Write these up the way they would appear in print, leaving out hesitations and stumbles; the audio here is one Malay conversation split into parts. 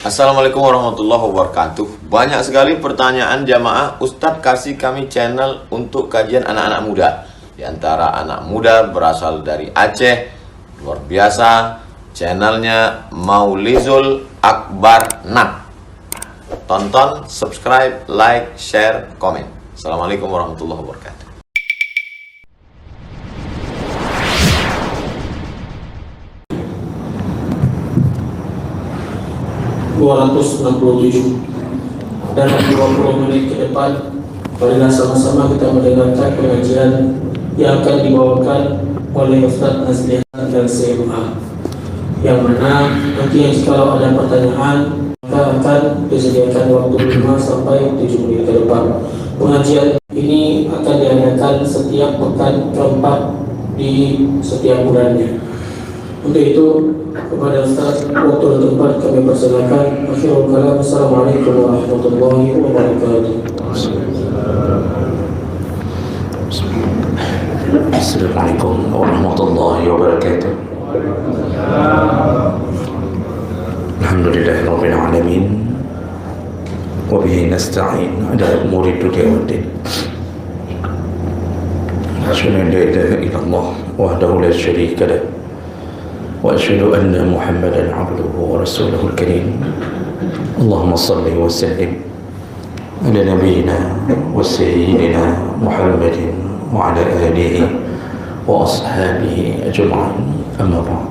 Assalamualaikum warahmatullahi wabarakatuh. Banyak sekali pertanyaan jamaah, Ustadz kasih kami channel untuk kajian anak-anak muda. Di antara anak muda berasal dari Aceh, luar biasa, channelnya Maulizul Akbar Nak. Tonton, subscribe, like, share, komen. Assalamualaikum warahmatullahi wabarakatuh. Dan 20 menit ke depan, marilah sama-sama kita mendengarkan pengajian yang akan dibawakan oleh Ustaz Azlihan dan CMA, yang mana nanti kalau ada pertanyaan maka akan disediakan waktu 5 sampai 7 menit ke depan. Pengajian ini akan diadakan setiap pekan keempat di setiap bulannya. Untuk itu, kepada Ustaz, waktu dan tempat kami persilakan. Akhirul kalam, Assalamualaikum warahmatullahi wabarakatuh. Assalamualaikum warahmatullahi wabarakatuh. Alhamdulillahi rabbil alamin. Wa bihi nasta'in ala umuri dunya waddin. Asyhadu an la ilaha illallah wahdahu la syarika lah. وأشهد أن محمدا عبده ورسوله الكريم اللهم صل وسلم على نبينا وسيدنا محمد وعلى آله وأصحابه أجمعين أما بعد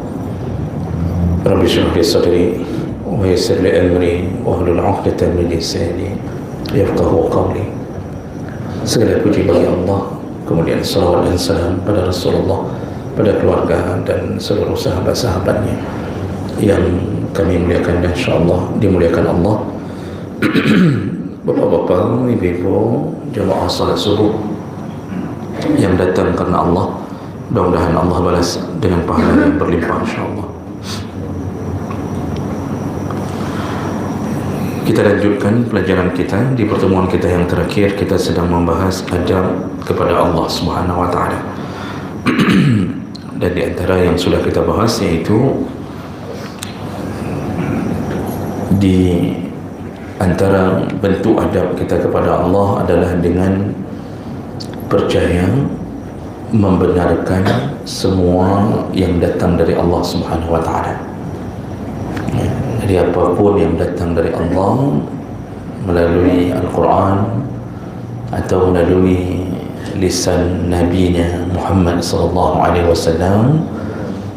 رب اشرح لي صدري ويسر لي أمري واحلل عقدة من لساني يفقهوا قولي. Segala puji bagi Allah, kemudian salawat dan salam pada Rasulullah, pada keluarga dan seluruh sahabat-sahabatnya yang kami muliakan dan insyaAllah dimuliakan Allah. Bapak-bapak, ibu-ibu, jemaah salat subuh yang datang karena Allah, mudah-mudahan Allah balas dengan pahala yang berlimpah insyaAllah. Kita lanjutkan pelajaran kita. Di pertemuan kita yang terakhir, kita sedang membahas adab kepada Allah Subhanahu wa Ta'ala. Dan di antara yang sudah kita bahas yaitu di antara bentuk adab kita kepada Allah adalah dengan percaya membenarkan semua yang datang dari Allah Subhanahu wa Ta'ala. Jadi apapun yang datang dari Allah melalui Al-Quran atau melalui lisan nabinya Muhammad sallallahu alaihi wasallam,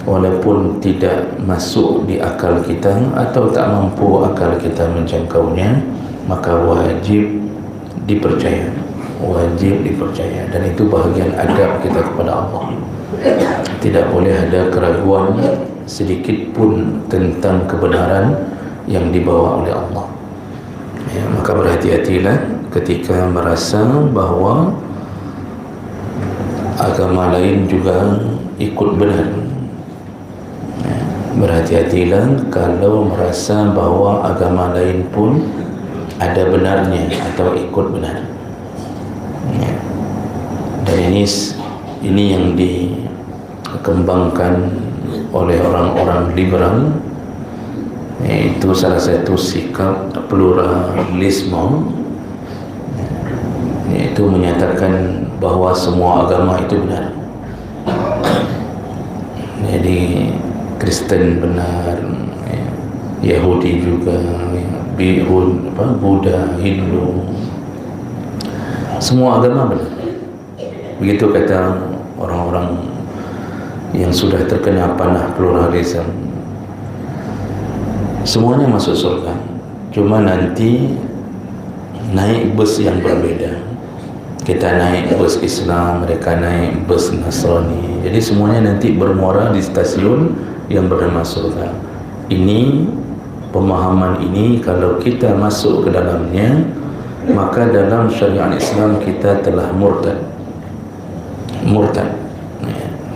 walaupun tidak masuk di akal kita atau tak mampu akal kita menjangkaunya, maka wajib dipercaya, dan itu bahagian adab kita kepada Allah. Tidak boleh ada keraguan sedikit pun tentang kebenaran yang dibawa oleh Allah. Maka berhati-hatilah ketika merasa bahawa agama lain juga ikut benar. Berhati-hatilah kalau merasa bahawa agama lain pun ada benarnya atau ikut benar. Dan ini yang dikembangkan oleh orang-orang liberal, yaitu salah satu sikap pluralisme, yaitu menyatakan bahawa semua agama itu benar. Jadi Kristen benar, Yahudi juga, Buddha, Hindu, semua agama benar. Begitu kata orang-orang yang sudah terkena panah pluralisme. Semuanya masuk surga, cuma nanti naik bus yang berbeda. Kita naik bus Islam, mereka naik bus Nasrani. Jadi semuanya nanti bermuara di stasiun yang bernama surga. Ini pemahaman ini kalau kita masuk ke dalamnya, maka dalam syariat Islam kita telah murtad,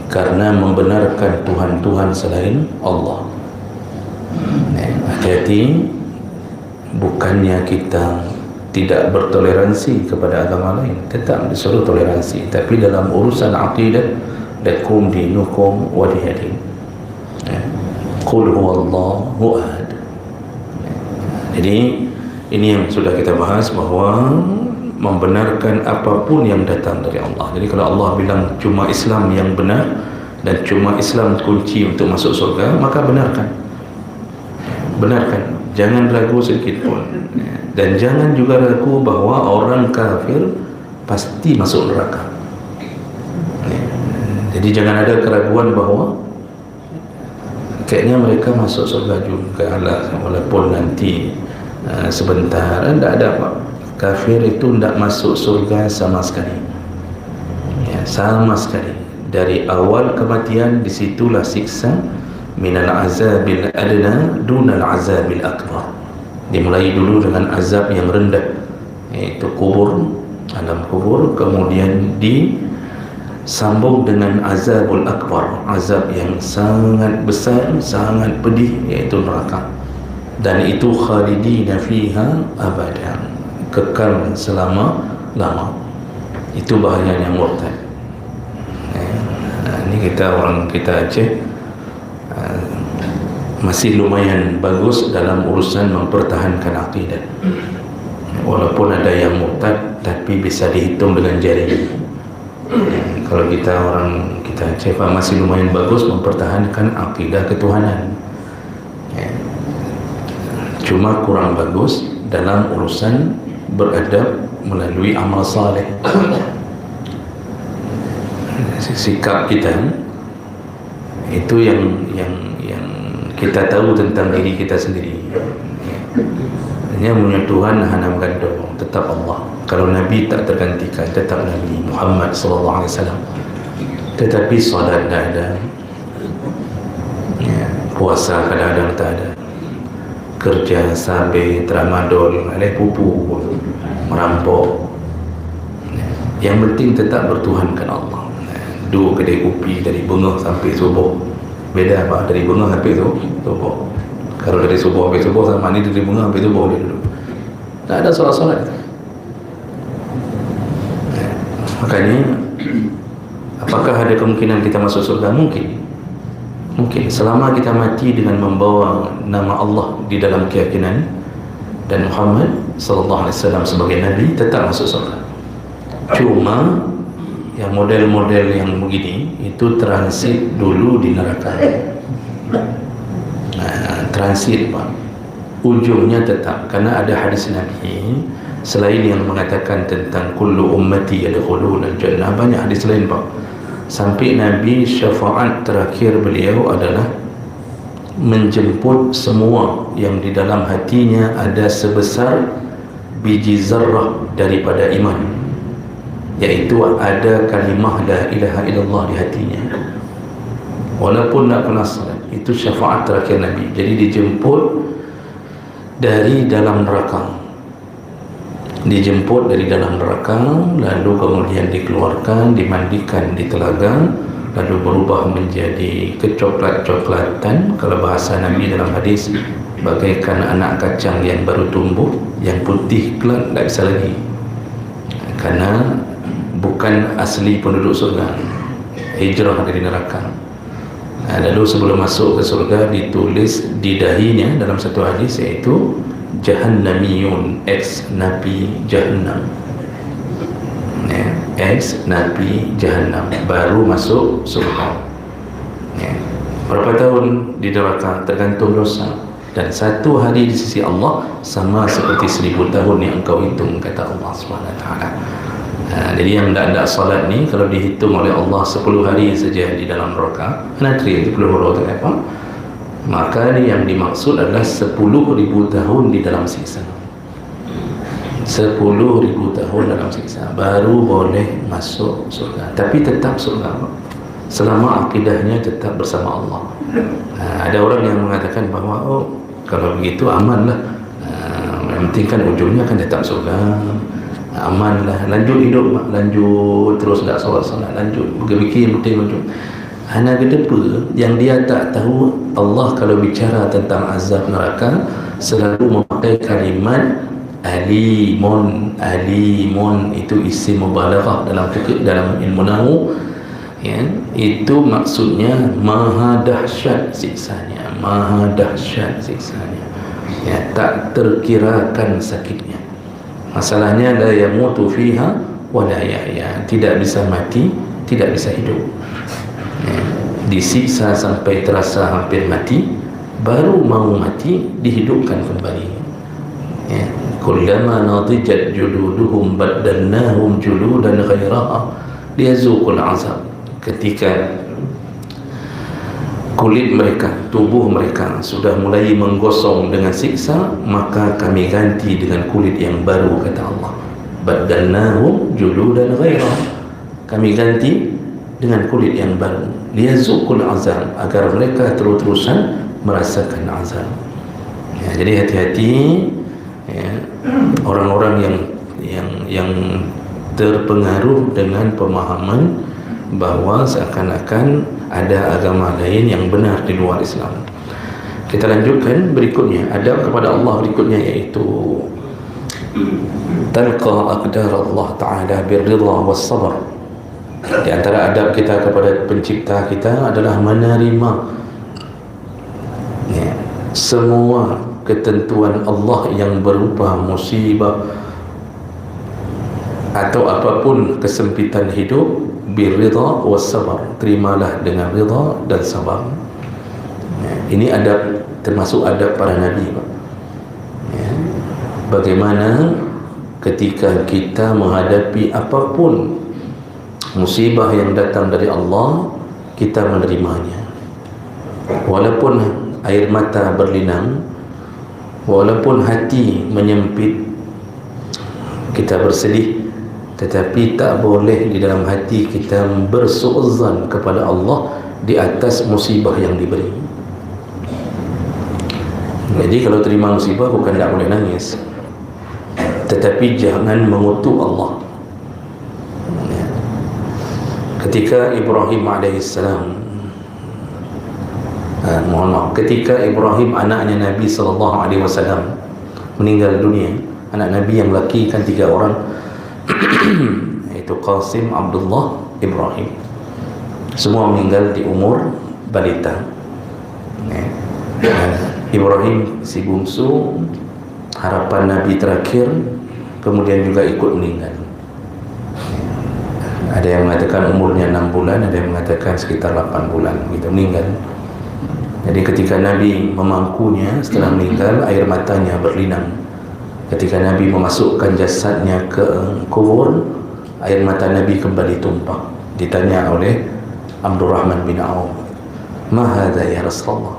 karena membenarkan Tuhan-Tuhan selain Allah. Hati-hati, bukannya kita tidak bertoleransi kepada agama lain, tetap disuruh toleransi, tapi dalam urusan akidah, lakum dinukum waliyadin. Qul huwallahu ahad. Jadi ini yang sudah kita bahas, bahawa membenarkan apapun yang datang dari Allah. Jadi kalau Allah bilang cuma Islam yang benar dan cuma Islam kunci untuk masuk surga, maka benarkan. Jangan ragu sedikit pun. Dan jangan juga ragu bahawa orang kafir pasti masuk neraka. Jadi jangan ada keraguan bahawa kayaknya mereka masuk surga juga lah, walaupun nanti sebentar. Tidak ada apa. Kafir itu tidak masuk surga sama sekali, sama sekali. Dari awal kematian, disitulah siksa. Minal azabil adna dunal azabil akbar. Dimulai dulu dengan azab yang rendah, yaitu kubur, alam kubur. Kemudian disambung dengan azabul akbar, azab yang sangat besar, sangat pedih, yaitu neraka. Dan itu khalidina fiha abadan, kekal selama-lama. Itu bahayanya murtad. Ini orang kita Aceh masih lumayan bagus dalam urusan mempertahankan akidah. Walaupun ada yang murtad, tapi bisa dihitung dengan jari. Kalau orang kita Aceh masih lumayan bagus mempertahankan akidah ketuhanan. Cuma kurang bagus dalam urusan beradab melalui amal saleh. Sikap kita itu yang kita tahu tentang diri kita sendiri. Hanya punya Tuhan hanam gandong, tetap Allah. Kalau Nabi tak tergantikan, tetap Nabi Muhammad SAW. Tetapi salat tak ada, puasa kadang-kadang tak ada, kerja sampai tramadol, pupu, merampok. Yang penting tetap bertuhankan Allah. Duduk kedai kopi dari bengah sampai subuh. Beda apa? Dari bengah sampai subuh. Kalau dari subuh sampai subuh sama ni dari bengah sampai subuh dia duduk. Tak ada solat-solat. Makanya, apakah ada kemungkinan kita masuk surga? Mungkin. Selama kita mati dengan membawa nama Allah di dalam keyakinan dan Muhammad sallallahu alaihi wasallam sebagai nabi, tetap masuk surga. Cuma yang model-model yang begini itu transit dulu di neraka. Transit Pak, ujungnya tetap, karena ada hadis Nabi selain yang mengatakan tentang kullu ummati yadkhuluna al-jannah, banyak hadis lain Pak. Sampai Nabi syafaat terakhir beliau adalah menjemput semua yang di dalam hatinya ada sebesar biji zarrah daripada iman, yaitu ada kalimah la ilaha illallah di hatinya, walaupun tak pernah salat. Itu syafaat terakhir Nabi. Jadi dijemput dari dalam neraka, lalu kemudian dikeluarkan, dimandikan di telaga, lalu berubah menjadi kecoklat-coklatan. Kalau bahasa Nabi dalam hadis, bagaikan anak kacang yang baru tumbuh, yang putih kelak tak bisa lagi, karena bukan asli penduduk surga, hijrah dari neraka. Lalu sebelum masuk ke surga ditulis di dahinya dalam satu hadis, yaitu Jahannamiyun, ex nabi Jahannam, ex nabi Jahannam, baru masuk surga. Berapa tahun di neraka tergantung dosa, dan satu hari di sisi Allah sama seperti 1000 tahun yang engkau hitung, kata Allah SWT. Jadi yang tidak salat ni, kalau dihitung oleh Allah 10 hari saja di dalam neraka, nanti itu keluar tak apa, maka yang dimaksud adalah 10.000 tahun di dalam siksa. 10.000 tahun dalam siksa baru boleh masuk surga. Tapi tetap surga selama akidahnya tetap bersama Allah. Ada orang yang mengatakan bahawa kalau begitu amanlah, yang penting kan ujungnya kan tetap surga, amanlah, lanjut hidup, lanjut terus, tak solat-solat, lanjut fikir yang penting lanjut. Hanya kedepa yang dia tak tahu, Allah kalau bicara tentang azab neraka selalu memakai kalimat alimun. Alimun itu isim mubalaghah dalam fikih, dalam ilmu nahwu, itu maksudnya maha dahsyat siksanya, maha dahsyat siksanya. ya, tak terkirakan sakitnya. Masalahnya la yamutu fiha wa la yahya, tidak bisa mati, tidak bisa hidup. Ya, disiksa sampai terasa hampir mati, baru mau mati dihidupkan kembali. Ya, kullama nadijat juluduhum baddalnahum juludan ghairaha liyazuqul azab. Ketika kulit mereka, tubuh mereka sudah mulai menggosong dengan siksa, maka kami ganti dengan kulit yang baru, kata Allah. Baddalnahum juludan ghairaha, kami ganti dengan kulit yang baru, liyazuqul azab, agar mereka terus-terusan merasakan azab. Ya, jadi hati-hati, ya, orang-orang yang terpengaruh dengan pemahaman bahwa seakan-akan ada agama lain yang benar di luar Islam. Kita lanjutkan berikutnya, adab kepada Allah berikutnya, yaitu talqa aqdar Allah Ta'ala birridha was sabar. Di antara adab kita kepada pencipta kita adalah menerima, ya, semua ketentuan Allah yang berupa musibah atau apapun kesempitan hidup, birridha was sabar, terimalah dengan ridha dan sabar. Ya, ini adab, termasuk adab para nabi. Ya, bagaimana ketika kita menghadapi apapun musibah yang datang dari Allah, kita menerimanya, walaupun air mata berlinang, walaupun hati menyempit, kita bersedih, tetapi tak boleh di dalam hati kita bersu'udzan kepada Allah di atas musibah yang diberi. Jadi kalau terima musibah bukan tak boleh nangis, tetapi jangan mengutuk Allah. Ketika Ibrahim alaihissalam, ketika Ibrahim anaknya Nabi SAW meninggal dunia, anak Nabi yang lelaki kan 3 orang, yaitu Qasim, Abdullah, Ibrahim, semua meninggal di umur balita. Ibrahim si bungsu, harapan Nabi terakhir, kemudian juga ikut meninggal. Ada yang mengatakan umurnya 6 bulan, ada yang mengatakan sekitar 8 bulan begitu meninggal. Jadi ketika Nabi memangkunya setelah meninggal, air matanya berlinang. Ketika Nabi memasukkan jasadnya ke kubur, air mata Nabi kembali tumpah. Ditanya oleh Abdurrahman bin Auf, "Ma hadza ya Rasulullah?"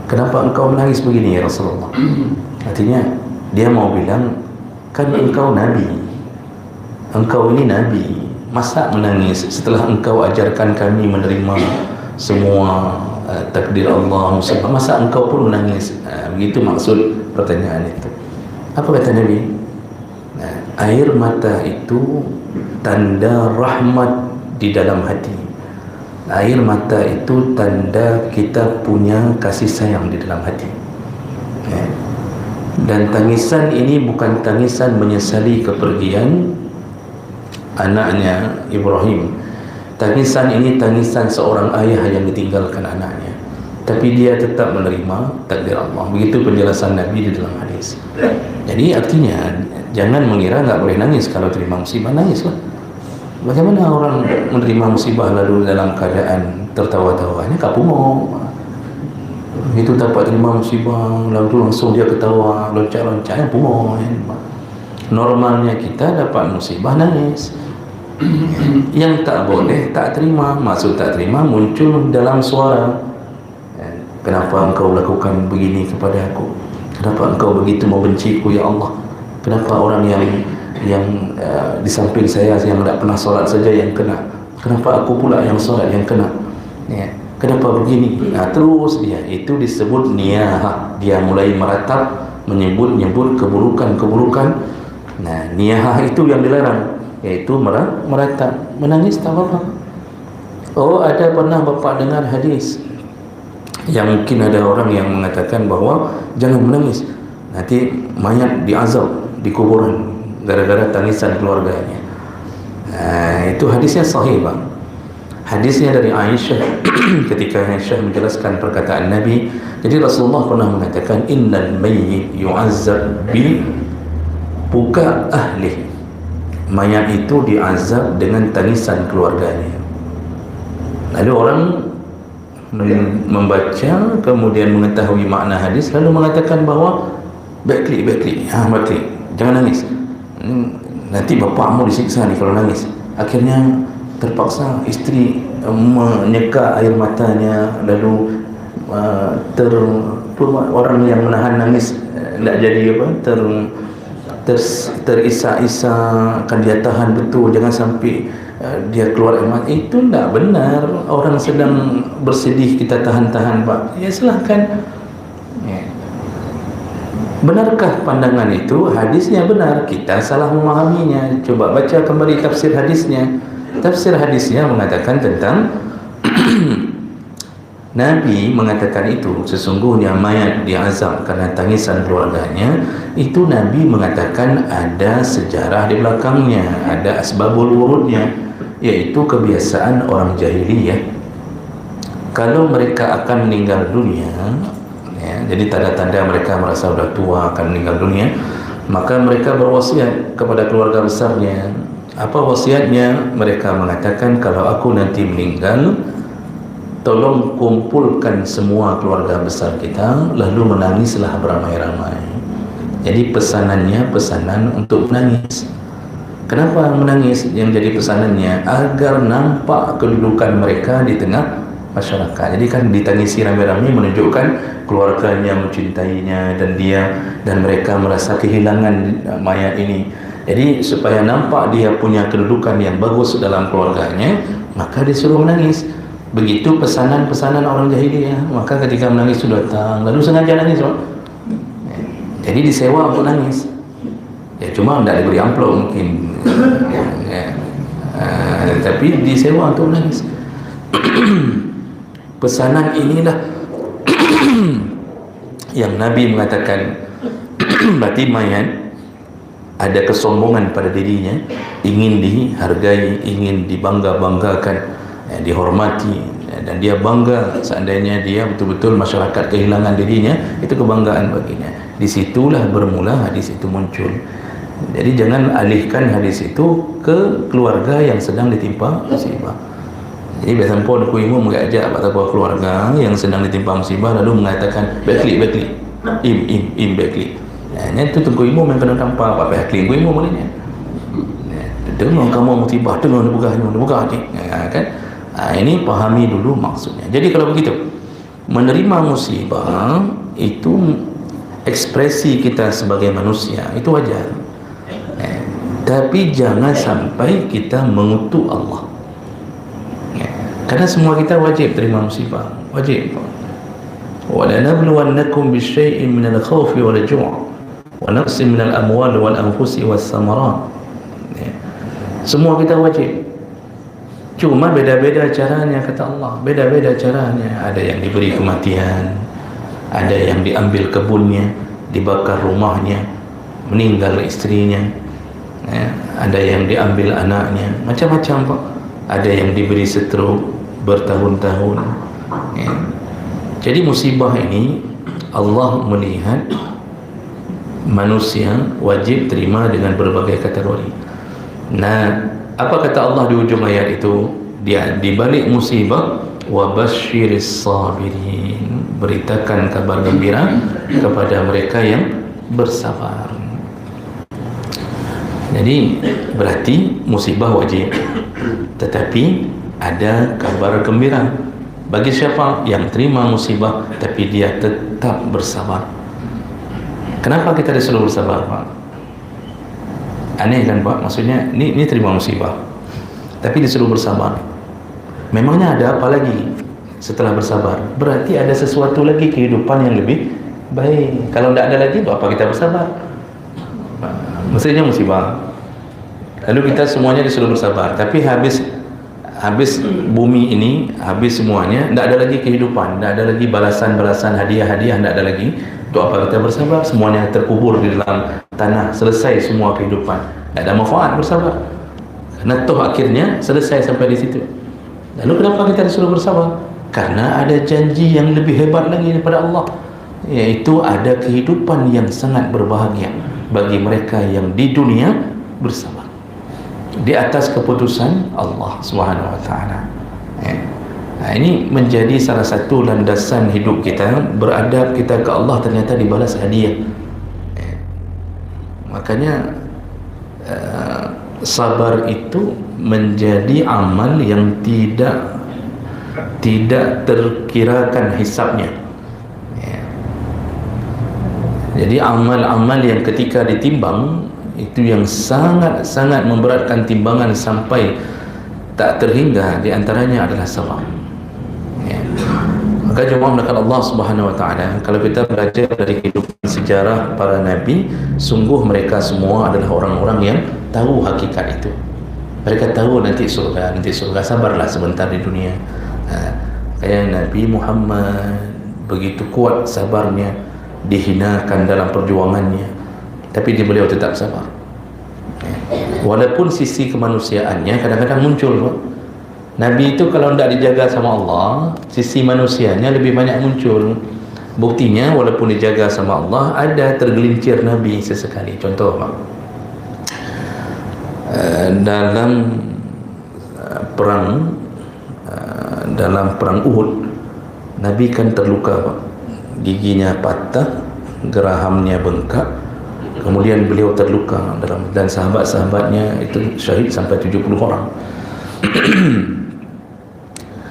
Kenapa engkau menangis begini ya Rasulullah? Artinya dia mau bilang, kan engkau Nabi, engkau ini Nabi, masa menangis setelah engkau ajarkan kami menerima semua takdir Allah, masa engkau pun menangis? Begitu maksud pertanyaan itu. Apa kata Nabi? Air mata itu tanda rahmat di dalam hati. Air mata itu tanda kita punya kasih sayang di dalam hati. Dan tangisan ini bukan tangisan menyesali kepergian anaknya Ibrahim. Tangisan ini tangisan seorang ayah yang ditinggalkan anaknya, tapi dia tetap menerima takdir Allah. Begitu penjelasan Nabi di dalam hadis. Jadi artinya jangan mengira nggak boleh nangis kalau terima musibah. Nangislah. Bagaimana orang menerima musibah lalu dalam keadaan tertawa-tawanya kapumo? Itu dapat terima musibah lalu langsung dia ketawa, loncat-loncatnya pumo. Normalnya kita dapat musibah nangis. Yang tak boleh tak terima, maksud tak terima muncul dalam suara. Kenapa engkau lakukan begini kepada aku? Kenapa engkau begitu membenciku ya Allah? Kenapa orang yang di samping saya yang tidak pernah solat saja yang kena? Kenapa aku pula yang solat yang kena? Kenapa begini? Terus dia itu disebut niyahah. Dia mulai meratap, menyebut keburukan-keburukan. Niyahah itu yang dilarang, yaitu meratap. Menangis tak apa-apa. Oh, ada pernah Bapak dengar hadis yang mungkin ada orang yang mengatakan bahawa jangan menangis, nanti mayat diazab di kuburan gara-gara tangisan keluarganya. Itu hadisnya sahih, Bang. Hadisnya dari Aisyah ketika Aisyah menjelaskan perkataan Nabi, Jadi Rasulullah pernah mengatakan innal mayyit yu'azzab bi buka ahli. Mayat itu diazab dengan tangisan keluarganya. Lalu orang membaca kemudian mengetahui makna hadis lalu mengatakan bahawa backlick, jangan nangis, nanti bapakmu disiksa ni kalau nangis. Akhirnya terpaksa isteri menyeka air matanya, lalu orang yang menahan nangis tidak jadi terisa-isa, akan dia tahan betul, jangan sampai dia keluar air mata. Itu tidak benar. Orang sedang bersedih kita tahan-tahan, Pak, ya silahkan. Benarkah pandangan itu? Hadisnya benar, kita salah memahaminya. Coba baca kembali tafsir hadisnya. Tafsir hadisnya mengatakan tentang Nabi mengatakan itu sesungguhnya mayat diazab karena tangisan keluarganya. Itu Nabi mengatakan ada sejarah di belakangnya, ada asbabul wurudnya, yaitu kebiasaan orang jahiliyah. Kalau mereka akan meninggal dunia, jadi tanda-tanda mereka merasa sudah tua akan meninggal dunia, maka mereka berwasiat kepada keluarga besarnya. Apa wasiatnya? Mereka mengatakan, kalau aku nanti meninggal, tolong kumpulkan semua keluarga besar kita, lalu menangislah beramai-ramai. Jadi pesanannya pesanan untuk menangis. Kenapa menangis? Yang jadi pesanannya agar nampak kedudukan mereka di tengah masyarakat. Jadi kan ditangisi ramai-ramai menunjukkan keluarganya mencintainya dan mereka merasa kehilangan mayat ini. Jadi supaya nampak dia punya kedudukan yang bagus dalam keluarganya, maka disuruh menangis. Begitu pesanan-pesanan orang jahiliyah. Maka ketika menangis sudah datang, lalu sengaja nangis, Pak. Jadi disewa untuk nangis. Ya cuma tidak diberi amplop mungkin. Tapi disewa untuk menangis. Pesanan inilah yang Nabi mengatakan berarti mayat ada kesombongan pada dirinya, ingin dihargai, ingin dibangga-banggakan, dihormati, dan dia bangga seandainya dia betul-betul masyarakat kehilangan dirinya, itu kebanggaan baginya. Disitulah bermula hadis itu muncul. Jadi jangan alihkan hadis itu ke keluarga yang sedang ditimpa musibah. Jadi biasa pun aku imam mengajak pada keluarga yang sedang ditimpa musibah lalu mengatakan backlick, backlick. Ini tu tunggu imam yang kena tampak apa backlick ku imam bolehnya. Dengar kamu musibah, dengar buka hati. Kan? Ini pahami dulu maksudnya. Jadi kalau begitu, menerima musibah itu ekspresi kita sebagai manusia, itu wajar. Tapi jangan sampai kita mengutuk Allah. Karena semua kita wajib terima musibah, wajib. وَلَنَبْلُوَنَّكُمْ بِشَيْءٍ مِنَ الْخَوْفِ وَالْجُوعِ وَنَقْصٍ مِنَ الْأَمْوَالِ وَالْأَنْفُسِ وَالثَّمَرَاتِ. Semua kita wajib. Cuma beda-beda caranya, kata Allah. Beda-beda caranya. Ada yang diberi kematian, ada yang diambil kebunnya, dibakar rumahnya, meninggal istrinya, ada yang diambil anaknya, macam-macam, Pak. Ada yang diberi stroke bertahun-tahun. Jadi musibah ini Allah melihat manusia wajib terima dengan berbagai kategori. Nah, apa kata Allah di ujung ayat itu? Dia di balik musibah, wa basyiris sabirin, beritakan kabar gembira kepada mereka yang bersabar. Jadi berarti musibah wajib, tetapi ada kabar gembira bagi siapa yang terima musibah tapi dia tetap bersabar. Kenapa kita disuruh bersabar, Pak? Aneh kan, Pak? Maksudnya ini terima musibah tapi disuruh bersabar. Memangnya ada apa lagi setelah bersabar? Berarti ada sesuatu lagi kehidupan yang lebih baik. Kalau tidak ada lagi, untuk apa kita bersabar? Maksudnya musibah, lalu kita semuanya disuruh bersabar, tapi habis bumi ini, habis semuanya, tidak ada lagi kehidupan, tidak ada lagi balasan-balasan, hadiah-hadiah, tidak ada lagi. Untuk apa kita bersabar? Semuanya terkubur di dalam tanah, selesai semua kehidupan, tidak ada manfaat bersabar, karena toh akhirnya selesai sampai di situ. Lalu kenapa kita disuruh bersabar? Karena ada janji yang lebih hebat lagi daripada Allah, iaitu ada kehidupan yang sangat berbahagia bagi mereka yang di dunia bersabar di atas keputusan Allah Subhanahu wa taala. Ini menjadi salah satu landasan hidup kita, beradab kita ke Allah ternyata dibalas hadiah. Makanya sabar itu menjadi amal yang tidak terkirakan hisabnya. Jadi amal-amal yang ketika ditimbang itu yang sangat-sangat memberatkan timbangan sampai tak terhingga, di antaranya adalah sabar. Maka jemaah melakukan Allah Subhanahu wa taala, kalau kita belajar dari kehidupan sejarah para nabi, sungguh mereka semua adalah orang-orang yang tahu hakikat itu. Mereka tahu nanti surga, sabarlah sebentar di dunia. Kayak Nabi Muhammad begitu kuat sabarnya, dihinakan dalam perjuangannya, tapi beliau tetap sabar. Walaupun sisi kemanusiaannya kadang-kadang muncul. Nabi itu kalau tidak dijaga sama Allah, sisi manusianya lebih banyak muncul. Buktinya walaupun dijaga sama Allah, ada tergelincir Nabi sesekali. Contoh Pak, dalam perang Uhud, Nabi kan terluka Pak, giginya patah, gerahamnya bengkak, kemudian beliau terluka dan sahabat-sahabatnya itu syahid sampai 70 orang.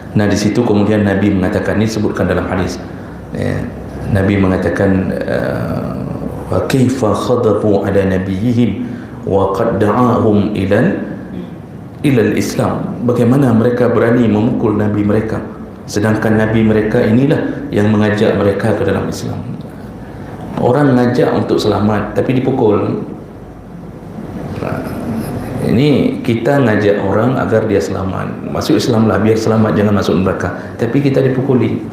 Nah di situ kemudian Nabi mengatakan, ini disebutkan dalam hadis, Nabi mengatakan, wa kaifa khadabu ala nabiyihim wa qad da'ahum ilal Islam. Bagaimana mereka berani memukul Nabi mereka, sedangkan Nabi mereka inilah yang mengajak mereka ke dalam Islam. Orang ngajak untuk selamat tapi dipukul. Ini kita ngajak orang agar dia selamat, masuk Islam lah, biar selamat, jangan masuk neraka, tapi kita dipukuli.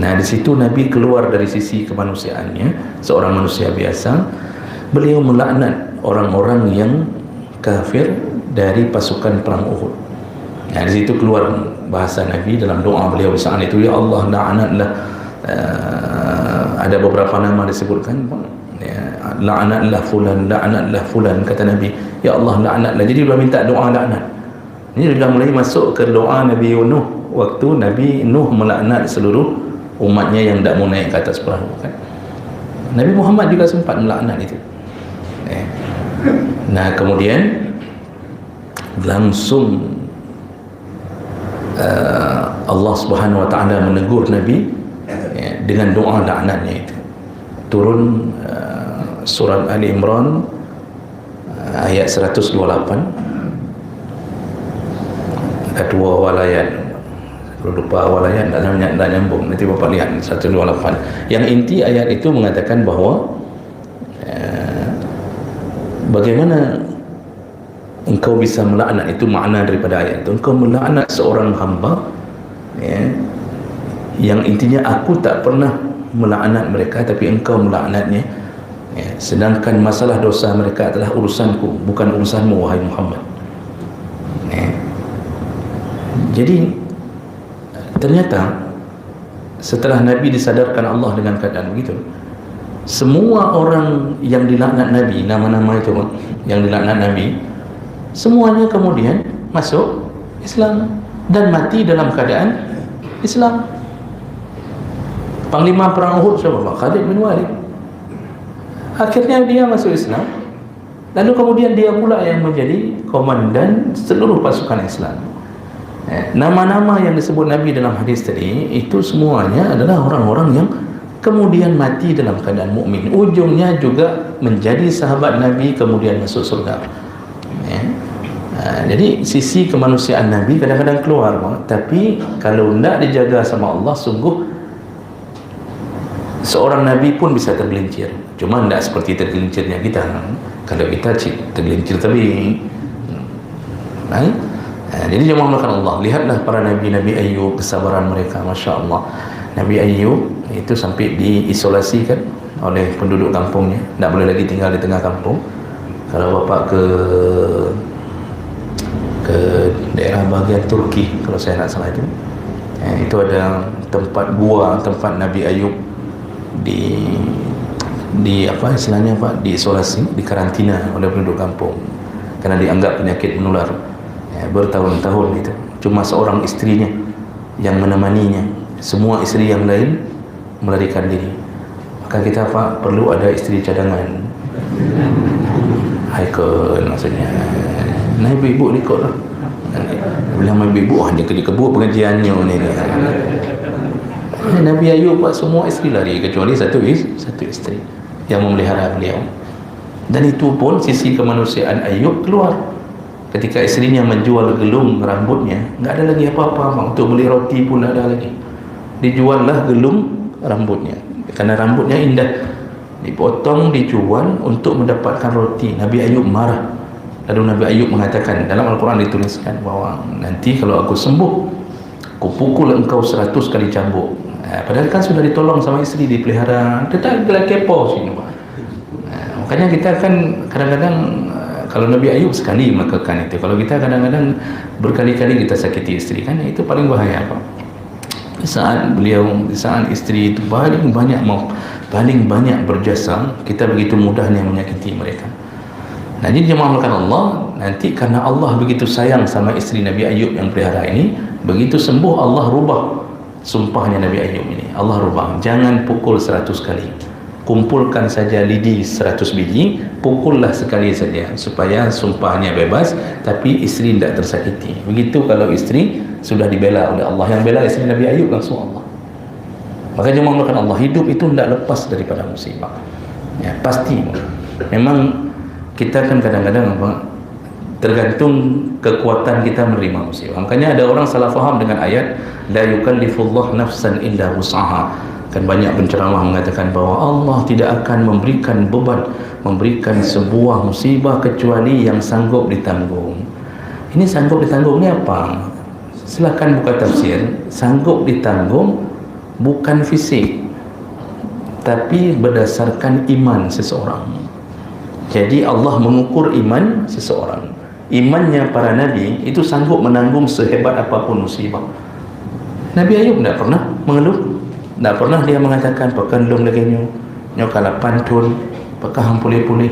Nah di situ Nabi keluar dari sisi kemanusiaannya, seorang manusia biasa. Beliau melaknat orang-orang yang kafir dari pasukan perang Uhud. Nah di situ keluar bahasa Nabi dalam doa beliau saat itu, ya Allah la'anatlah, ada beberapa nama disebutkan, la'anatlah fulan, kata Nabi, ya Allah la'anatlah. Jadi dia minta doa laknat. Ini sudah mulai masuk ke doa Nabi Nuh, waktu Nabi Nuh melaknat seluruh umatnya yang tak mau naik ke atas perahu kan. Nabi Muhammad juga sempat melaknat itu. Nah kemudian langsung Allah Subhanahu wa taala menegur Nabi dengan doa laknatnya itu. Turun surat Ali Imran ayat 128, ada dua walayan, lupa walayan, tak nyambung, nanti Bapak lihat 128. Yang inti ayat itu mengatakan bahawa bagaimana engkau bisa melaknat, itu makna daripada ayat itu, engkau melaknat seorang hamba yang intinya aku tak pernah melaknat mereka, tapi engkau melaknatnya, sedangkan masalah dosa mereka adalah urusanku, bukan urusanmu wahai Muhammad. Jadi ternyata setelah Nabi disadarkan Allah dengan keadaan begitu, semua orang yang dilaknat Nabi, nama-nama itu yang dilaknat Nabi, semuanya kemudian masuk Islam dan mati dalam keadaan Islam. Panglima perang Uhud siapa? Khalid bin Walid. Akhirnya dia masuk Islam, lalu kemudian dia pula yang menjadi komandan seluruh pasukan Islam. Nama-nama yang disebut Nabi dalam hadis tadi itu semuanya adalah orang-orang yang kemudian mati dalam keadaan mukmin, ujungnya juga menjadi sahabat Nabi, kemudian masuk surga. Jadi sisi kemanusiaan Nabi kadang-kadang keluar, tapi kalau tidak dijaga sama Allah, sungguh seorang Nabi pun bisa tergelincir. Cuma tidak seperti tergelincirnya kita. Kalau kita tergelincir tadi. Jadi jemaah melakukan Allah, lihatlah para Nabi Ayub, kesabaran mereka, Masya Allah. Nabi Ayub itu sampai diisolasikan oleh penduduk kampungnya, tidak boleh lagi tinggal di tengah kampung. Kalau bapak ke daerah bagian Turki, kalau saya tak salah itu, Itu ada tempat gua, tempat Nabi Ayub di apa istilahnya Pak, diisolasi, dikarantina oleh penduduk kampung karena dianggap penyakit menular. Bertahun-tahun itu cuma seorang istrinya yang menemaninya, semua istri yang lain melarikan diri. Maka kita Pak perlu ada istri cadangan. Haikal maksudnya. Nah ibu-ibu ikut lah. Bila ibu-ibu hanya kebut pengajiannya ni. Nabi Ayub Pak semua istri lari kecuali satu istri yang memelihara beliau. Dan itu pun sisi kemanusiaan Ayub keluar. Ketika istrinya menjual gelung rambutnya, nggak ada lagi apa-apa untuk beli roti pun tak ada lagi. Dijuallah gelung rambutnya karena rambutnya indah, dipotong dijual untuk mendapatkan roti. Nabi Ayub marah. Lalu Nabi Ayub mengatakan, dalam Al-Quran dituliskan bahawa nanti kalau aku sembuh, aku pukul engkau 100 kali cambuk. Padahal kan sudah ditolong sama isteri, dipelihara. Dia tak gelak kepo sini Pak. Makanya kita kan kadang-kadang, kalau Nabi Ayub sekali melakukan itu, kalau kita kadang-kadang berkali-kali kita sakiti isteri, kan itu paling bahaya Pak. Di saat isteri itu paling banyak berjasa, kita begitu mudahnya menyakiti mereka. Nah, jadi jemaah melakukan Allah, nanti karena Allah begitu sayang sama isteri Nabi Ayub yang pelihara ini, begitu sembuh Allah rubah sumpahnya Nabi Ayub ini. Allah rubah, jangan pukul 100 kali, kumpulkan saja lidi 100 biji, pukullah sekali saja supaya sumpahnya bebas, tapi isteri tidak tersakiti. Begitu kalau isteri sudah dibela oleh Allah. Yang bela isteri Nabi Ayub langsung Allah. Maka jemaah melakukan Allah, hidup itu tidak lepas daripada musibah ya, pasti. Memang kita kan kadang-kadang tergantung kekuatan kita menerima musibah. Makanya ada orang salah faham dengan ayat la yukallifullah nafsan illa wus'aha. Kan banyak penceramah mengatakan bahawa Allah tidak akan memberikan beban, memberikan sebuah musibah kecuali yang sanggup ditanggung. Ini sanggup ditanggung ni apa? Silakan buka tafsir. Sanggup ditanggung bukan fisik, tapi berdasarkan iman seseorang. Jadi Allah mengukur iman seseorang. Imannya para nabi itu sanggup menanggung sehebat apapun musibah. Nabi Ayub tidak pernah mengeluh, tidak pernah dia mengatakan pekan long lagi nyo kala pantun pekah pulih-pulih.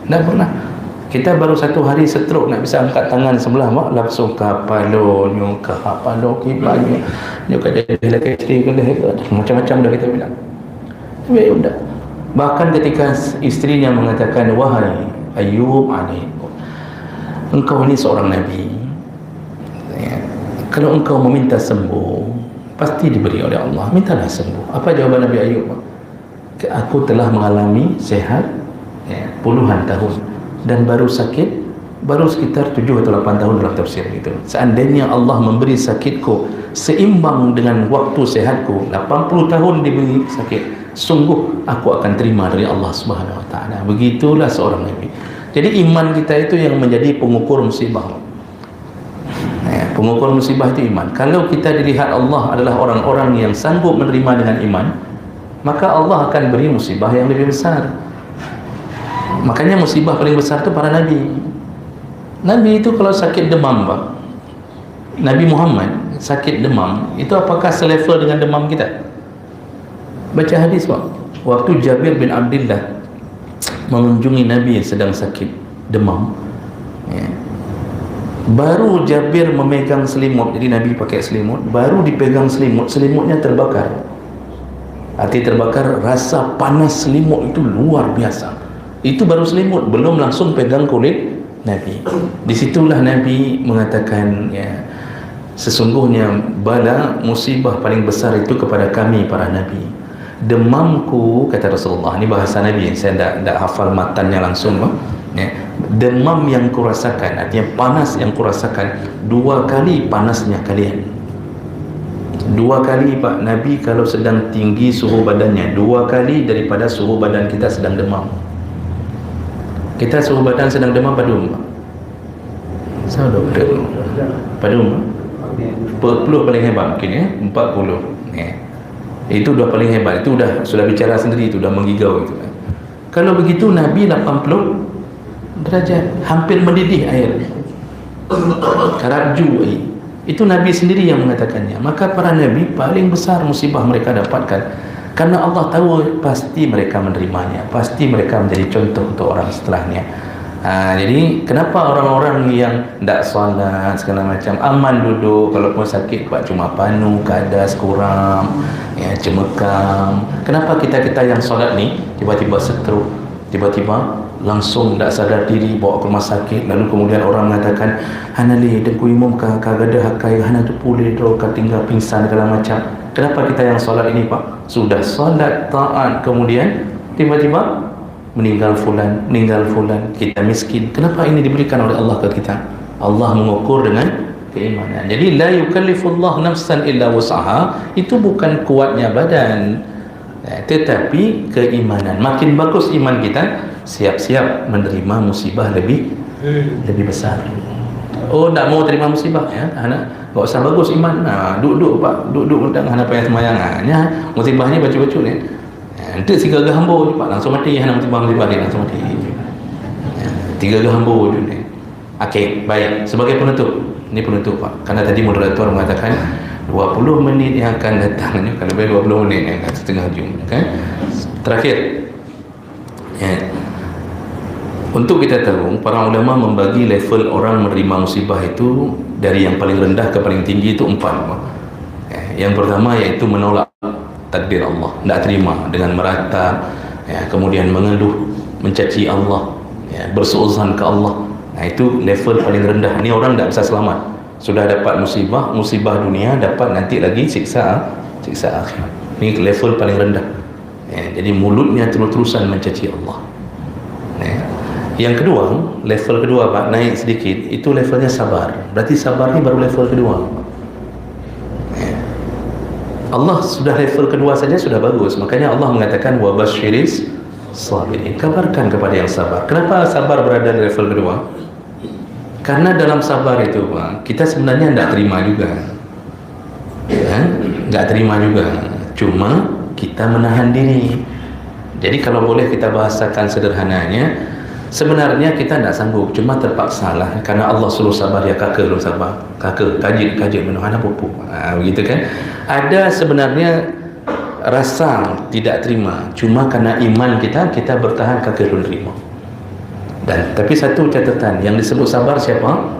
Tidak pernah. Kita baru satu hari stroke nak bisa angkat tangan sebelah mak langsung kapalo nyo kapalo kibanyo nyo kada lagi macam-macam dah kita bilang. Nabi Ayub dah. Bahkan ketika istrinya mengatakan, wahai Ayub alaihi, engkau ini seorang nabi ya, kalau engkau meminta sembuh pasti diberi oleh Allah, mintalah sembuh. Apa jawaban Nabi Ayub? Aku telah mengalami sehat ya, puluhan tahun dan baru sakit baru sekitar 7 atau 8 tahun dalam tafsir itu. Seandainya Allah memberi sakitku seimbang dengan waktu sehatku, 80 tahun diberi sakit, sungguh aku akan terima dari Allah Subhanahu Wa Taala. Begitulah seorang nabi. Jadi iman kita itu yang menjadi pengukur musibah. Pengukur musibah itu iman. Kalau kita dilihat Allah adalah orang-orang yang sanggup menerima dengan iman, maka Allah akan beri musibah yang lebih besar. Makanya musibah paling besar itu para nabi. Nabi itu kalau sakit demam Pak, Nabi Muhammad sakit demam, itu apakah selevel dengan demam kita? Baca hadis Pak, waktu Jabir bin Abdullah mengunjungi Nabi yang sedang sakit demam ya, baru Jabir memegang selimut, jadi Nabi pakai selimut, baru dipegang selimut, selimutnya terbakar. Arti terbakar, rasa panas selimut itu luar biasa. Itu baru selimut, belum langsung pegang kulit Nabi. Disitulah Nabi mengatakan ya, sesungguhnya bala musibah paling besar itu kepada kami para Nabi. Demamku, kata Rasulullah, ini bahasa Nabi, saya tidak hafal matannya langsung ya. Demam yang kurasakan, artinya panas yang kurasakan 2 kali panasnya kalian. 2 kali Pak, Nabi kalau sedang tinggi suhu badannya 2 kali daripada suhu badan kita sedang demam. Kita suhu badan sedang demam padum Pak. Saya dokter padum 40 paling hebat mungkin ya, 40 ya. Itu dah paling hebat, itu sudah bicara sendiri, itu dah menggigau itu. Kalau begitu Nabi 80 derajat, hampir mendidih air. Karaju Itu Nabi sendiri yang mengatakannya. Maka para Nabi paling besar musibah mereka dapatkan, karena Allah tahu pasti mereka menerimanya, pasti mereka menjadi contoh untuk orang setelahnya. Jadi kenapa orang-orang yang tak solat segala macam aman duduk, kalaupun sakit buat cuma panu, kadas, kuram, ya, cemekam. Kenapa kita yang solat ni tiba-tiba stroke, tiba-tiba langsung tak sadar diri bawa ke rumah sakit, lalu kemudian orang mengatakan hana li dengku imam ka gada hakai hana tu pulih do ka tinggal pingsan segala macam. Kenapa kita yang solat ini Pak? Sudah solat taat kemudian tiba-tiba meninggal fulan, kita miskin. Kenapa ini diberikan oleh Allah ke kita? Allah mengukur dengan keimanan. Jadi la yukallifullah nafsan illa wus'aha, itu bukan kuatnya badan, tetapi keimanan. Makin bagus iman kita, siap-siap menerima musibah lebih besar. Oh, tak mau terima musibah ya, anak tak usah bagus iman. Duduk Pak, duduk undang anak payah semayang. Musibah ni baca-baca ni. Nanti 3 hamba Pak langsung mati, anak musibah ni langsung mati. 3 hamba tu ni. Okey, baik. Sebagai penutup, ini penutup Pak. Karena tadi moderator mengatakan 20 minit yang akan datang, kalau boleh 20 minit yang akan setengah jam, kan? Terakhir, ya. Untuk kita tahu, para ulama membagi level orang menerima musibah itu dari yang paling rendah ke paling tinggi itu 4. Yang pertama iaitu menolak takdir Allah, tidak terima dengan meratap, ya, kemudian mengeluh, mencaci Allah, ya, bersuuzan ke Allah. Itu level paling rendah. Ini orang tidak bisa selamat. Sudah dapat musibah dunia, dapat nanti lagi siksa akhirat. Ini level paling rendah. Ya, jadi mulutnya terus-terusan mencaci Allah. Ya. Yang kedua, level kedua Pak, naik sedikit, itu levelnya sabar. Berarti sabar ni baru level kedua. Ya. Allah sudah level kedua saja sudah bagus. Makanya Allah mengatakan wa basyiris sabirin, kabarkan kepada yang sabar. Kenapa sabar berada di level kedua? Karena dalam sabar itu Pak, kita sebenarnya tidak terima juga, ya, tidak terima juga, cuma kita menahan diri. Jadi kalau boleh kita bahasakan sederhananya, sebenarnya kita tidak sanggup, cuma terpaksa lah, karena Allah suruh sabar, ya kakak suruh sabar, kakak kajik menahan pupuk, begitu kan. Ada sebenarnya rasa tidak terima, cuma karena iman kita bertahan, kakak suruh terima. Dan tapi satu catatan, yang disebut sabar siapa?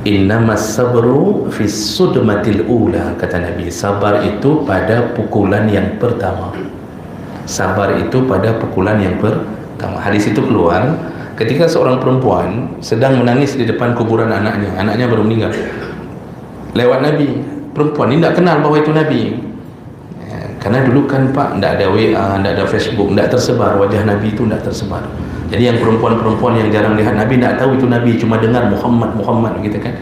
Innamas sabru fis sudmatil ula, kata Nabi. Sabar itu pada pukulan yang pertama. Sabar itu pada pukulan yang pertama. Hadis itu keluar ketika seorang perempuan sedang menangis di depan kuburan anaknya baru meninggal. Lewat Nabi, perempuan ini tidak kenal bahawa itu Nabi. Karena dulu kan Pak, tidak ada WA, tidak ada Facebook, tidak tersebar, wajah Nabi itu tidak tersebar. Jadi yang perempuan-perempuan yang jarang lihat Nabi tidak tahu itu Nabi, cuma dengar Muhammad gitu kan.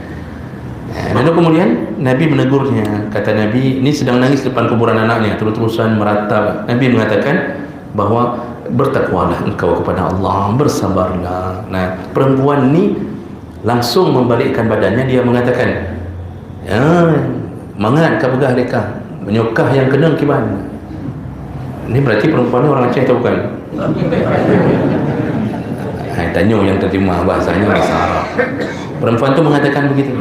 Lalu kemudian Nabi menegurnya, kata Nabi, ini sedang nangis depan kuburan anaknya, terus-terusan meratap. Nabi mengatakan bahawa bertakwalah engkau kepada Allah, bersabarlah. Nah, perempuan ini langsung membalikkan badannya, dia mengatakan, mangat ka begah leka, menyokah yang kena kiban. Ini berarti perempuan ni orang Aceh atau bukan? Tanya yang terjemah bahasanya bahasa Arab. Perempuan tu mengatakan begitu,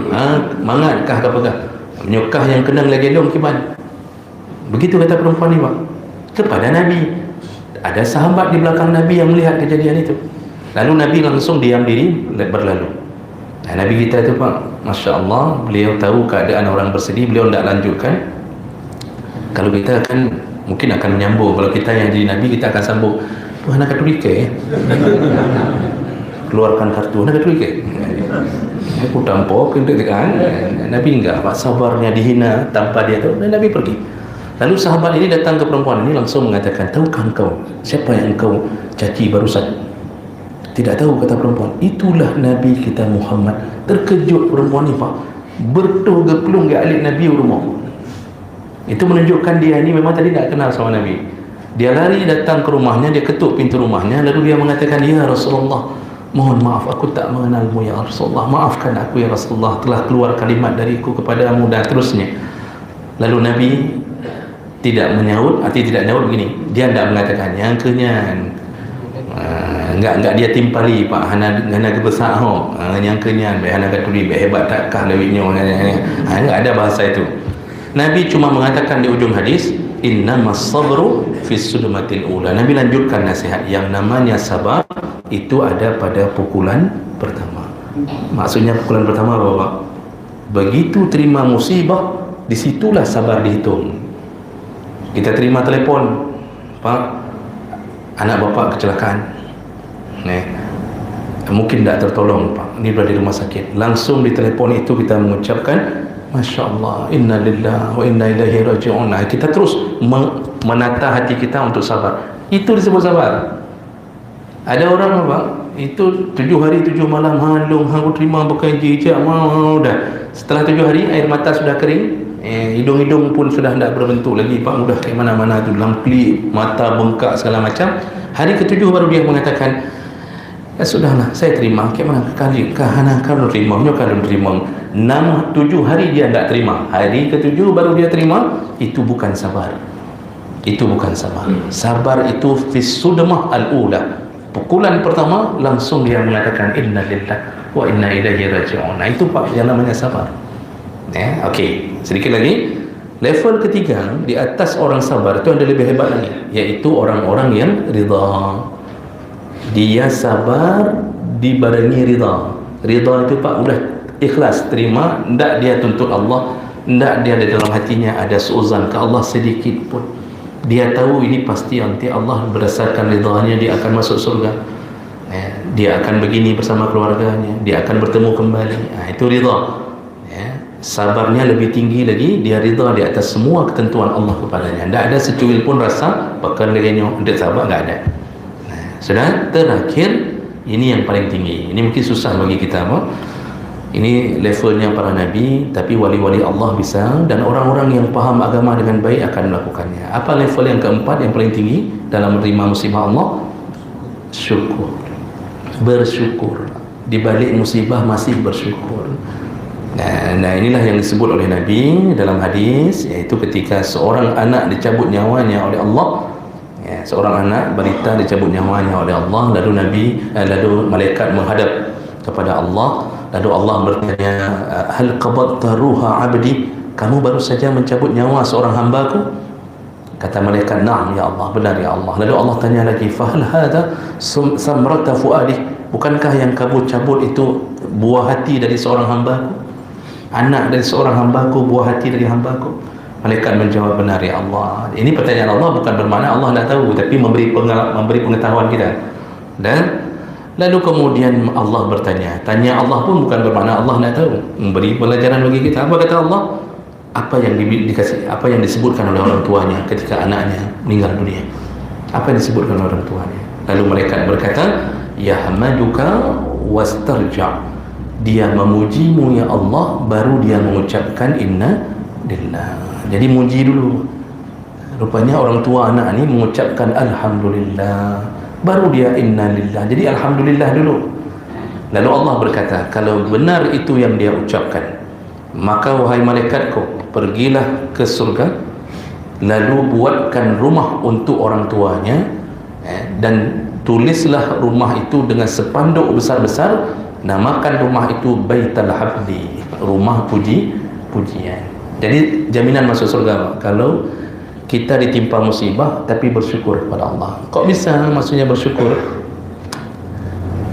mangat kah ka begah, menyokah yang kena legelong kiban. Begitu kata perempuan ni Pak kepada Nabi. Ada sahabat di belakang Nabi yang melihat kejadian itu. Lalu Nabi langsung diam diri berlalu. Nabi kita itu Pak, Masya Allah, beliau tahu keadaan orang bersedih, beliau tidak lanjutkan. Kalau kita mungkin akan menyambung. Kalau kita yang jadi Nabi, kita akan sambung. Tuhan nak katulike, keluarkan kartu, nak katulike. Aku tampok, kan? Nabi enggak, Pak, sabarnya dihina tanpa dia tahu, dan Nabi pergi. Lalu sahabat ini datang ke perempuan ini langsung mengatakan, tahukah engkau siapa yang engkau caci barusan? Tidak tahu, kata perempuan. Itulah Nabi kita Muhammad. Terkejut perempuan ini Pak, bertuh geplung ke alik Nabi rumah. Itu menunjukkan dia ini memang tadi tak kenal sama Nabi. Dia lari datang ke rumahnya, dia ketuk pintu rumahnya, lalu dia mengatakan, ya Rasulullah, mohon maaf, aku tak mengenalmu ya Rasulullah, maafkan aku ya Rasulullah, telah keluar kalimat dariku kepadamu, dan terusnya. Lalu Nabi tidak menyaut, arti tidak menyaut begini, dia tidak mengatakan yang kenyan. enggak dia timpali Pak hana besar yang kenyan hana katuli hebat takkah lewitnya enggak ada bahasa itu. Nabi cuma mengatakan di ujung hadis, innamas sabru fis sudmatil ula. Nabi lanjutkan nasihat, yang namanya sabar itu ada pada pukulan pertama. Maksudnya pukulan pertama apa Pak? Begitu terima musibah, disitulah sabar dihitung. Kita terima telepon, Pak, anak bapak kecelakaan, mungkin tak tertolong Pak, ini berada di rumah sakit. Langsung di telefon itu kita mengucapkan, Masya Allah, inna lillahi wa inna ilaihi raji'un. Kita terus menata hati kita untuk sabar. Itu disebut sabar. Ada orang Pak, itu 7 hari 7 malam halung, aku terima bukan jejak, dah. Setelah 7 hari air mata sudah kering, hidung-hidung pun sudah tidak berbentuk lagi Pak, mudah kayak mana-mana tu, lampli, mata bengkak segala macam. Hari ke-7 baru dia mengatakan, sudahlah saya terima, kayak mana kali kahana kalau terima, kalau terima. 6-7 hari dia tidak terima, hari ke-7 baru dia terima. Itu bukan sabar. Itu bukan sabar. Sabar itu fis sudmah al-ula. Pukulan pertama langsung dia mengatakan inna lillahi wa inna ilaihi raji'un. Itu Pak yang namanya sabar. Okey, sedikit lagi. Level ketiga di atas orang sabar itu ada lebih hebat lagi, yaitu orang-orang yang ridha. Dia sabar dibarengi ridha. Ridha itu Pak udah ikhlas terima, tidak dia tuntut Allah, tidak dia ada dalam hatinya ada suuzan ke Allah sedikit pun. Dia tahu ini pasti nanti Allah berdasarkan ridhanya dia akan masuk surga, dia akan begini bersama keluarganya, dia akan bertemu kembali. Itu ridha. Sabarnya lebih tinggi lagi, dia ridha di atas semua ketentuan Allah kepadanya. Tidak ada secuil pun rasa pekan dengannya untuk sabar, tidak ada. Sudah terakhir, ini yang paling tinggi. Ini mungkin susah bagi kita Pak. Ini levelnya para nabi, tapi wali-wali Allah bisa, dan orang-orang yang paham agama dengan baik akan melakukannya. Apa level yang keempat yang paling tinggi dalam menerima musibah Allah? Syukur. Bersyukur. Di balik musibah masih bersyukur. Nah inilah yang disebut oleh Nabi dalam hadis, yaitu ketika seorang anak dicabut nyawanya oleh Allah, seorang anak balita dicabut nyawanya oleh Allah, lalu malaikat menghadap kepada Allah, lalu Allah bertanya, hal qabadta ruha abdi, kamu baru saja mencabut nyawa seorang hambaku? Kata malaikat, na'am ya Allah, benar ya Allah. Lalu Allah tanya lagi, fahal hadha samrata fuadih, bukankah yang kamu cabut itu buah hati dari seorang hambaku? Anak dari seorang hambaku, buah hati dari hambaku? Malaikat menjawab, benar ya Allah. Ini pertanyaan Allah bukan bermakna Allah tidak tahu, tapi memberi pengetahuan kita. Dan lalu kemudian Allah bertanya, tanya Allah pun bukan bermakna Allah tidak tahu, memberi pelajaran bagi kita. Apa kata Allah? Apa yang dikasih, apa yang disebutkan oleh orang tuanya ketika anaknya meninggal dunia? Apa yang disebutkan oleh orang tuanya? Lalu malaikat berkata, yahmaduka wastarja', dia memujimu ya Allah, baru dia mengucapkan inna lillah. Jadi muji dulu. Rupanya orang tua anak ini mengucapkan alhamdulillah, baru dia inna lillah. Jadi alhamdulillah dulu. Lalu Allah berkata, kalau benar itu yang dia ucapkan, maka wahai malaikatku, pergilah ke surga, lalu buatkan rumah untuk orang tuanya, dan tulislah rumah itu dengan sepanduk besar-besar, namakan rumah itu Baitul Hamdi, rumah pujian. Jadi jaminan masuk surga kalau kita ditimpa musibah tapi bersyukur kepada Allah. Kok bisa maksudnya bersyukur?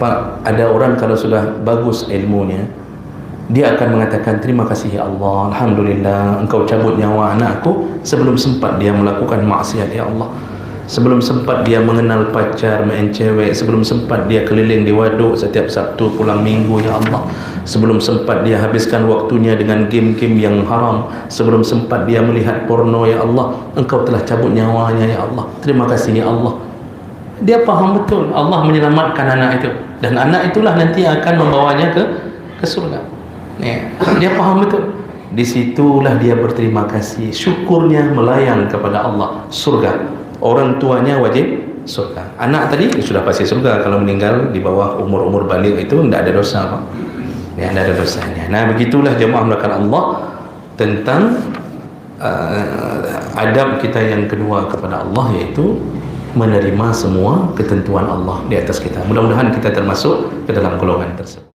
Pak, ada orang kalau sudah bagus ilmunya, dia akan mengatakan terima kasih ya Allah, alhamdulillah engkau cabut nyawa anakku sebelum sempat dia melakukan maksiat ya Allah, sebelum sempat dia mengenal pacar, main cewek, sebelum sempat dia keliling di waduk setiap Sabtu pulang Minggu ya Allah, sebelum sempat dia habiskan waktunya dengan game-game yang haram, sebelum sempat dia melihat porno ya Allah, engkau telah cabut nyawanya ya Allah, terima kasih ya Allah. Dia paham betul Allah menyelamatkan anak itu, dan anak itulah nanti akan membawanya ke surga. Dia paham betul. Disitulah dia berterima kasih, syukurnya melayang kepada Allah, surga. Orang tuanya wajib surga. Anak tadi sudah pasti surga kalau meninggal di bawah umur balik, itu tidak ada dosa Pak. Tidak ada dosanya. Nah begitulah jemaah melakukan Allah tentang adab kita yang kedua kepada Allah, yaitu menerima semua ketentuan Allah di atas kita. Mudah-mudahan kita termasuk ke dalam golongan tersebut.